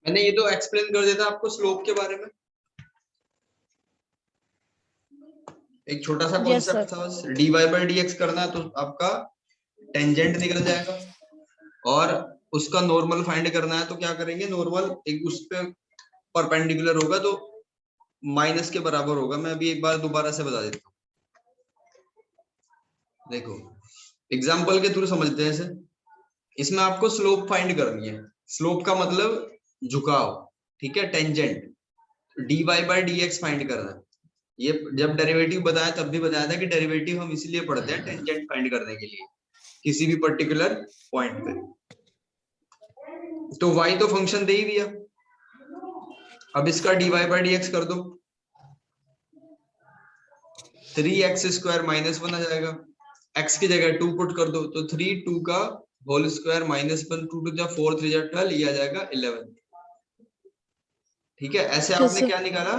मैंने ये तो एक्सप्लेन कर दिया था आपको स्लोप के बारे में, एक छोटा सा Yes, कॉन्सेप्ट sir. था बस। dy बाई डी एक्स करना है तो आपका टेंजेंट निकल जाएगा, और उसका नॉर्मल फाइंड करना है तो क्या करेंगे, नॉर्मल एक उस पे परपेंडिकुलर होगा तो माइनस के बराबर होगा। मैं अभी एक बार दोबारा से बता देता हूँ, देखो एग्जाम्पल के थ्रू समझते हैं इसे। इसमें आपको स्लोप फाइंड करनी है, स्लोप का मतलब झुकाव, ठीक है। Tangent dy by d x find करना है। ये जब डेरिवेटिव बताया तब भी बताया था कि डेरिवेटिव हम इसलिए पढ़ते हैं टेंजेंट फाइंड करने के लिए किसी भी पर्टिकुलर पॉइंट पे। तो y तो फंक्शन दे ही दिया, अब इसका dy बाई डी एक्स कर दो, 3x² -1 आ जाएगा। x की जगह 2 पुट कर दो तो 3 2 का होल स्क्वायर -1 2 2 4 3 12, ये आ जाएगा 11। ठीक है, ऐसे Yes, आपने sir. क्या निकाला,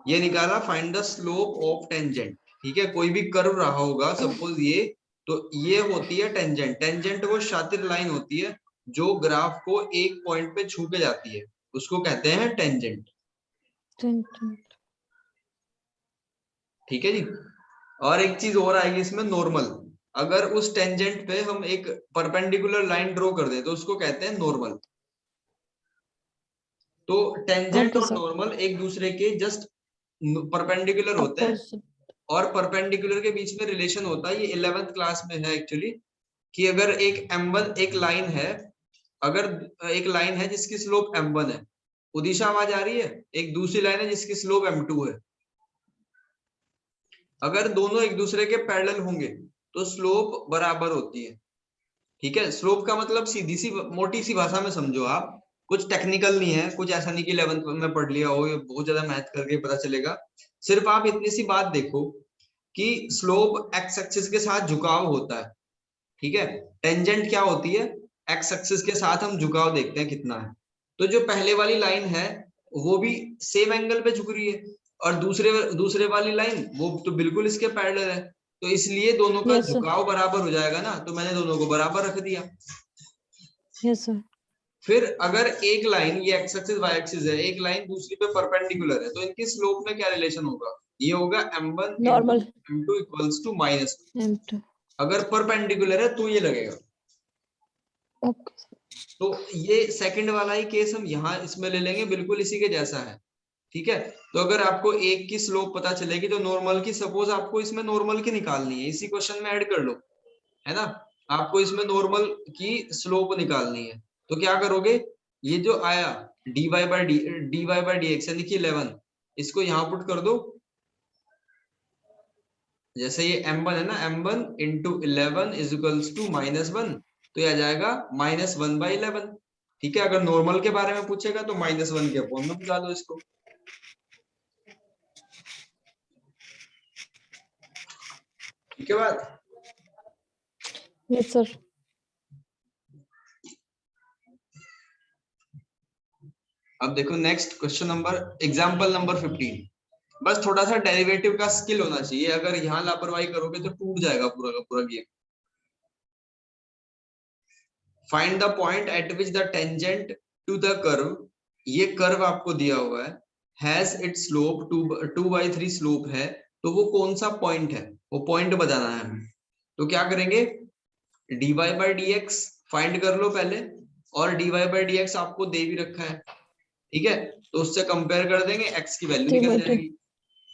ये निकाला find the slope of tangent. ठीक है, कोई भी कर्व रहा होगा सपोज ये, तो ये होती है टेंजेंट। टेंजेंट वो शातिर लाइन होती है जो ग्राफ को एक पॉइंट पे छू के जाती है, उसको कहते हैं टेंजेंट। Tangent. ठीक है जी। और एक चीज और आएगी इसमें, नॉर्मल। अगर उस टेंजेंट पे हम एक परपेंडिकुलर लाइन ड्रॉ कर दे तो उसको कहते हैं नॉर्मल। तो टेंजेंट Okay, और sir. नॉर्मल एक दूसरे के जस्ट परपेंडिकुलर होते हैं, Opposite. और परपेंडिकुलर के बीच में रिलेशन होता है, ये 11th क्लास में है एक्चुअली, कि अगर एक m1 एक लाइन है, अगर एक लाइन है जिसकी स्लोप m1 है, उदिशा आवाज आ रही है, एक दूसरी लाइन है जिसकी स्लोप m2 है, अगर दोनों एक दूसरे के पैरेलल होंगे तो स्लोप बराबर होती है। ठीक है, स्लोप का मतलब सीधी सी मोटी सी भाषा में समझो आप, कुछ टेक्निकल नहीं है, कुछ ऐसा नहीं कि 11th में पढ़ लिया हो, ये बहुत ज्यादा मैथ करके पता चलेगा। सिर्फ आप इतनी सी बात देखो कि स्लोप एक्स एक्सिस के साथ झुकाव होता है। ठीक है, टेंजेंट क्या होती है, एक्स एक्सिस के साथ हम झुकाव देखते हैं कितना है। तो जो पहले वाली लाइन है वो भी सेम एंगल पे झुक रही है, और दूसरे दूसरे वाली लाइन वो तो बिल्कुल इसके पैरेलल है, तो इसलिए दोनों का Yes, sir. झुकाव बराबर हो जाएगा ना, तो मैंने दोनों को बराबर रख दिया। Yes, sir. फिर अगर एक लाइन, ये एक्स एक्सिस वाई एक्सिस है, एक लाइन दूसरी पे परपेंडिकुलर है, तो इनकी स्लोप में क्या रिलेशन होगा, ये होगा m1 into Normal. m2 equals to -1। M2. अगर परपेंडिकुलर है तो ये लगेगा। Okay. तो ये सेकंड वाला ही केस हम यहाँ इसमें ले लेंगे, बिल्कुल इसी के जैसा है। ठीक है, तो अगर आपको एक की स्लोप पता चलेगी तो नॉर्मल की, सपोज आपको इसमें नॉर्मल की निकालनी है, इसी क्वेश्चन में ऐड कर लो, है ना। आपको इसमें नॉर्मल की स्लोप निकालनी है, तो क्या करोगे, ये जो आया dy बाई डी एक्स यानी कि 11, इसको यहाँ पुट कर दो। जैसे ये m1 है ना, m1 into 11 is equals to -1, तो ये आ जाएगा -1/11। ठीक है, अगर नॉर्मल के बारे में पूछेगा तो -1 के अपॉन में बुला दो इसको। ठीक है बात। Yes, sir. अब देखो next question number, example number 15। बस थोड़ा सा डेरिवेटिव का स्किल होना चाहिए, अगर यहाँ लापरवाही करोगे तो टूट जाएगा पूरा का पूरा game. Find the point at which the tangent to the curve, ये कर्व आपको दिया हुआ है, हैज इट्स स्लोप 2/3 स्लोप है, तो वो कौन सा पॉइंट है, वो पॉइंट बताना है हमें। तो क्या करेंगे, dy by d x find कर लो पहले, और dy बाई डी एक्स आपको दे भी रखा है। ठीक है, तो उससे कंपेयर कर देंगे, x की वैल्यू निकल Divided. जाएगी,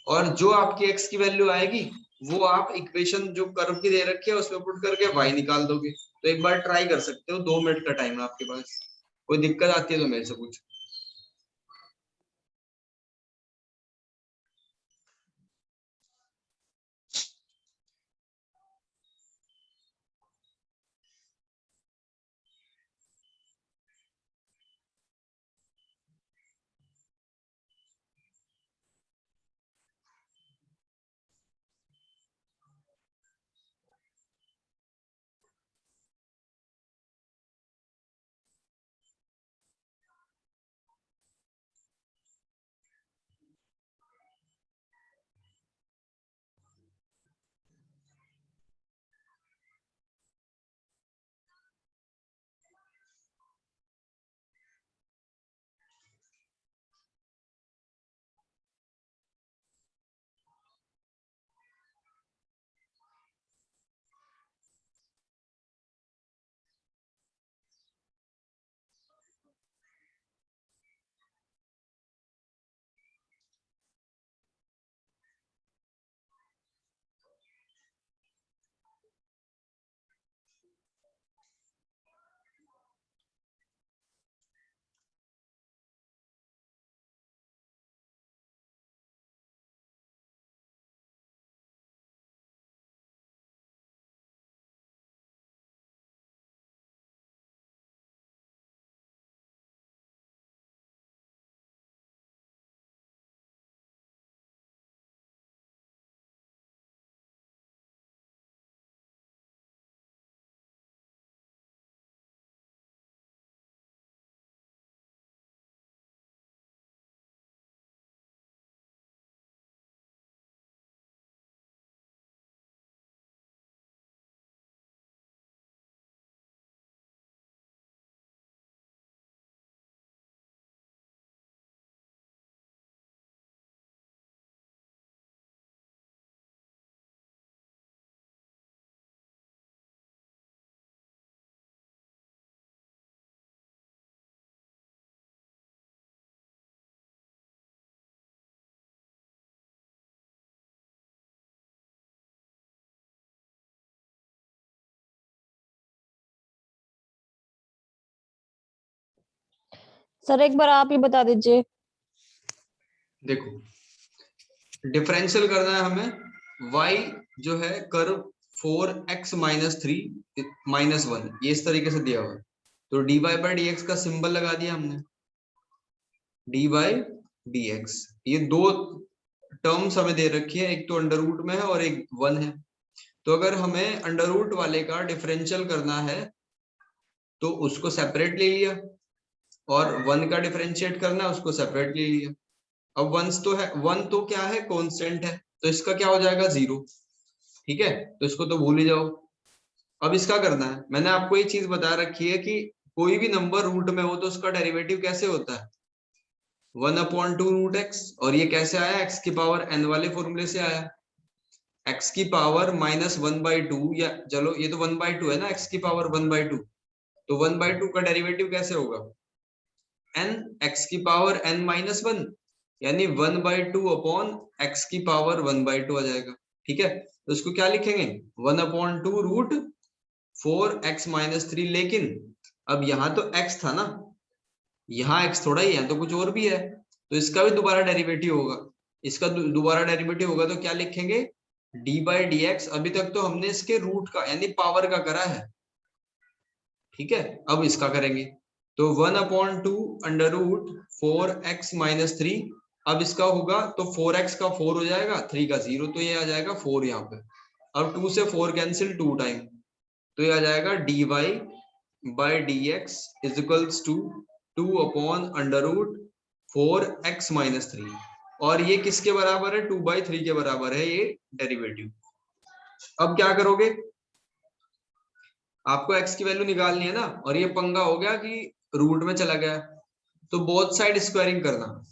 और जो आपकी x की वैल्यू आएगी वो आप इक्वेशन जो कर्व की दे रखी है उसमें पुट करके y निकाल दोगे। तो एक बार ट्राई कर सकते हो, 2 मिनट का टाइम है आपके पास, कोई दिक्कत आती है तो मेरे से पूछो। सर एक बार आप ही बता दीजिए। देखो डिफरेंशियल करना है हमें, y जो है कर्व 4x माइनस 3 माइनस 1 ये इस तरीके से दिया हुआ है, तो dy बाई डी एक्स का सिंबल लगा दिया हमने, dy बाई डी एक्स। ये दो टर्म्स हमें दे रखी है, एक तो अंडर रूट में है और एक 1 है। तो अगर हमें अंडर रूट वाले का डिफरेंशियल करना है तो उसको सेपरेट ले लिया, और 1 का डिफरेंशिएट करना है उसको सेपरेट ले लिया। अब वंस तो है, 1 तो क्या है, कांस्टेंट है, तो इसका क्या हो जाएगा, 0। ठीक है, तो इसको तो भूल ही जाओ। अब इसका करना है, मैंने आपको ये चीज बता रखी है कि कोई भी नंबर रूट में हो तो उसका डेरिवेटिव कैसे होता है, 1/2 √x। और ये कैसे आया, x की पावर n वाले फॉर्मूले से आया, x की पावर -1/2, या चलो ये तो 1/2 है ना, x की पावर 1/2, तो 1/2 का डेरिवेटिव कैसे होगा, n x की पावर n-1, यानी 1/2 अपॉन x की पावर 1/2 आ जाएगा। ठीक है, तो इसको क्या लिखेंगे, 1/2 √4x-3। लेकिन अब यहाँ तो x था ना, यहाँ x थोड़ा ही है, तो कुछ और भी है, तो इसका भी दोबारा डेरिवेटिव होगा। इसका दोबारा डेरिवेटिव होगा तो क्या लिखेंगे, d बाई डी एक्स। अभी तक तो हमने इसके रूट का यानी पावर का करा है। ठीक है, अब इसका करेंगे, तो 1/2 √4x-3। अब इसका होगा तो 4x का 4 हो जाएगा, 3 का 0, तो ये आ जाएगा 4 यहाँ पे। अब 2 से 4 कैंसिल 2 टाइम, तो ये आ जाएगा dy by d x is equals to 2/√4x-3। और ये किसके बराबर है, 2/3 के बराबर है ये डेरिवेटिव। अब क्या करोगे, आपको x की वैल्यू निकालनी है ना, और ये पंगा हो गया कि रूट में चला गया, तो बोथ साइड स्क्वायरिंग करना।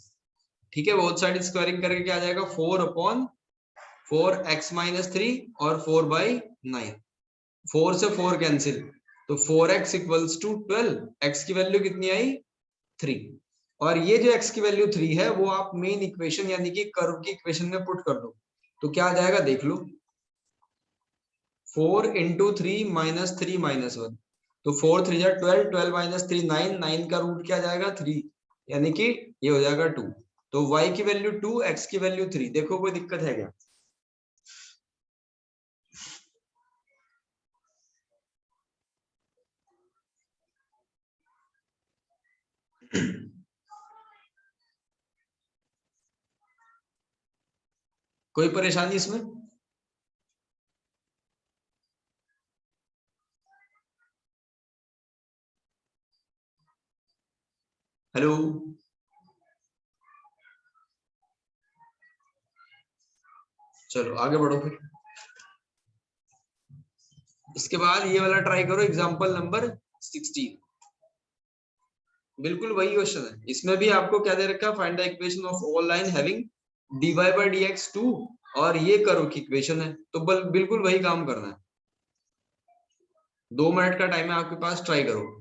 ठीक है, बोथ साइड स्क्वायरिंग करके क्या आ जाएगा, 4/4x-3 और 4/9। 4 से 4 कैंसिल, तो 4x इक्वल्स टू 12। x की वैल्यू कितनी आई, 3। और ये जो x की वैल्यू 3 है वो आप मेन इक्वेशन यानी कि कर्व की इक्वेशन में पुट कर दो, तो क्या आ जाएगा देख लो, 4 इंटू 3 माइनस 3 माइनस 1, तो 4 3 जा 12, 12 माइनस 3 9, 9 का रूट क्या जाएगा 3, यानी कि ये हो जाएगा 2। तो y की वैल्यू 2, x की वैल्यू 3। देखो कोई दिक्कत है क्या, कोई परेशानी इसमें, हेलो। चलो आगे बढ़ो फिर, इसके बाद ये वाला ट्राई करो, एग्जांपल नंबर 16। बिल्कुल वही क्वेश्चन है, इसमें भी आपको क्या दे रखा है, find the equation of all line having dy by d x 2, और ये कर्व की इक्वेशन है, तो बिल्कुल वही काम करना है। 2 मिनट का टाइम है आपके पास, ट्राई करो।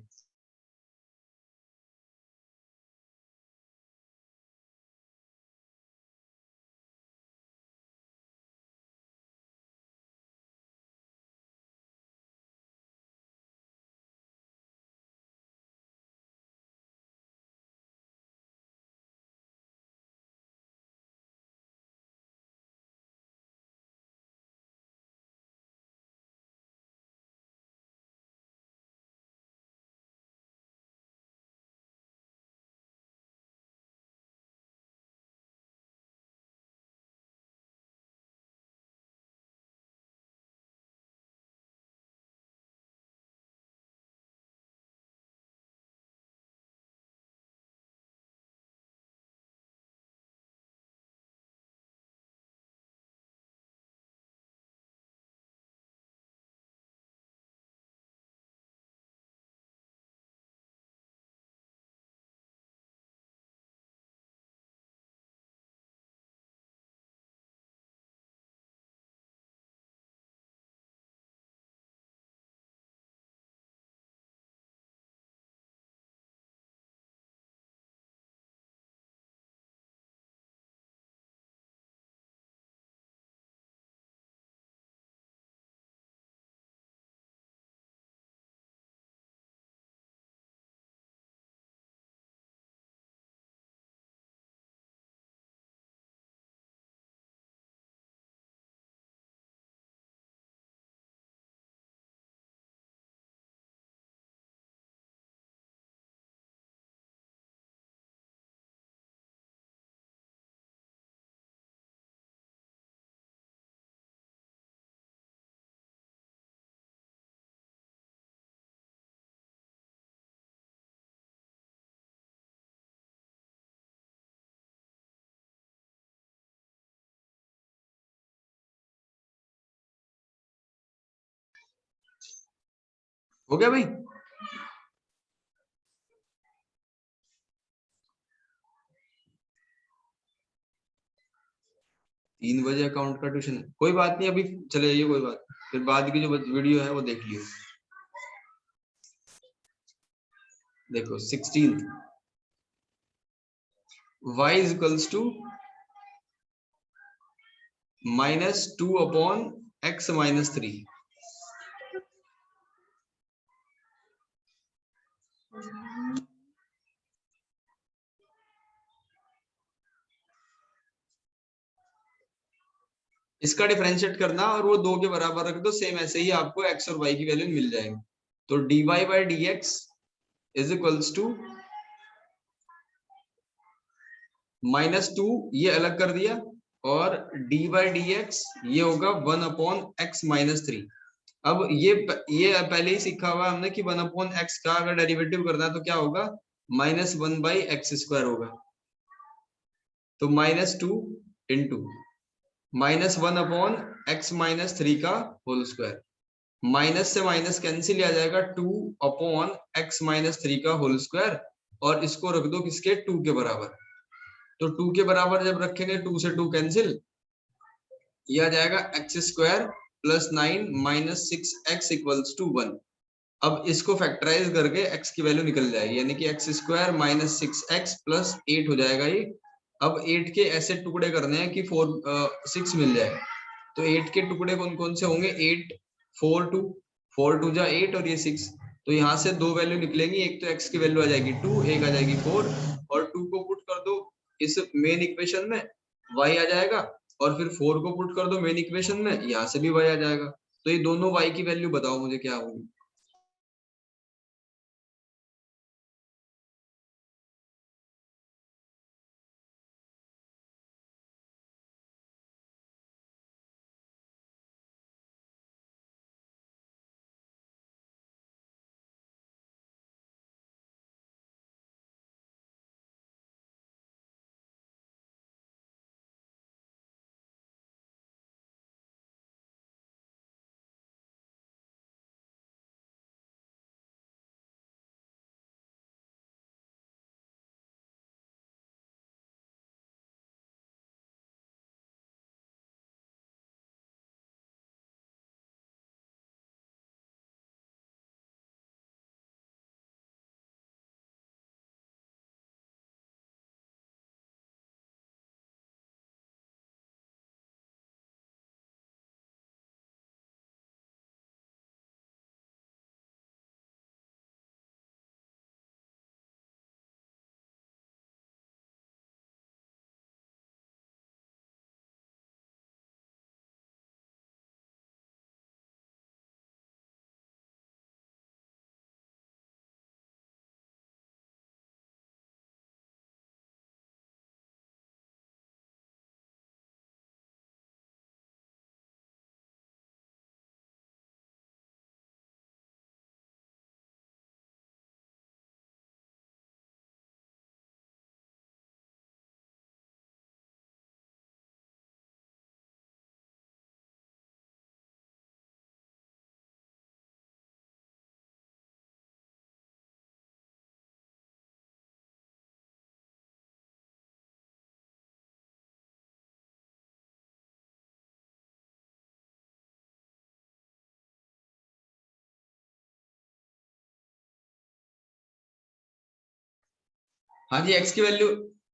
हो गया भाई? तीन बजे अकाउंट का ट्यूशन है, कोई बात नहीं, अभी चले जाइए, कोई बात, फिर बाद की जो वीडियो है वो देख लियो। देखो 16 y is equals to -2/x - 3। इसका डिफरेंशिएट करना और वो 2 के बराबर रख दो, सेम ऐसे ही आपको x और y की वैल्यू मिल जाएगी। तो dy/dx इज इक्वल्स टू -2, ये अलग कर दिया, और d/dx ये होगा 1/x - 3। अब ये पहले ही सीखा हुआ हमने कि 1/x का अगर डेरिवेटिव करना है तो क्या होगा, -1/x² होगा। तो -2 इंटू -1/x - 3 का होल स्क्वायर, माइनस से माइनस कैंसिल आ जाएगा, 2/x - 3 का होल स्क्वायर, और इसको रख दो किसके, 2 के बराबर। तो 2 के बराबर जब रखेंगे, 2 से 2 कैंसिल, ये आ जाएगा x² + 9 - 6x = 1। अब इसको फैक्टराइज करके x की वैल्यू निकल जाएगी, यानी कि x² - 6x + 8 हो जाएगा ये। अब 8 के ऐसे टुकड़े करने हैं कि 6 मिल जाए। तो 8 के टुकड़े कौन कौन से होंगे, 8 4 2, 4 2 जा 8 और ये 6। तो यहाँ से दो वैल्यू निकलेंगी, एक तो x की वैल्यू आ जाएगी 2, एक आ जाएगी 4, और 2 को पुट कर दो इस मेन इक्वेशन में, y आ जाएगा, और फिर 4 को पुट कर दो मेन इक्वेशन में, यहाँ से भी y आ जाएगा। तो ये दोनों y की वैल्यू बताओ मुझे क्या होगी। हाँ जी, x की वैल्यू,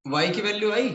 y की वैल्यू आई।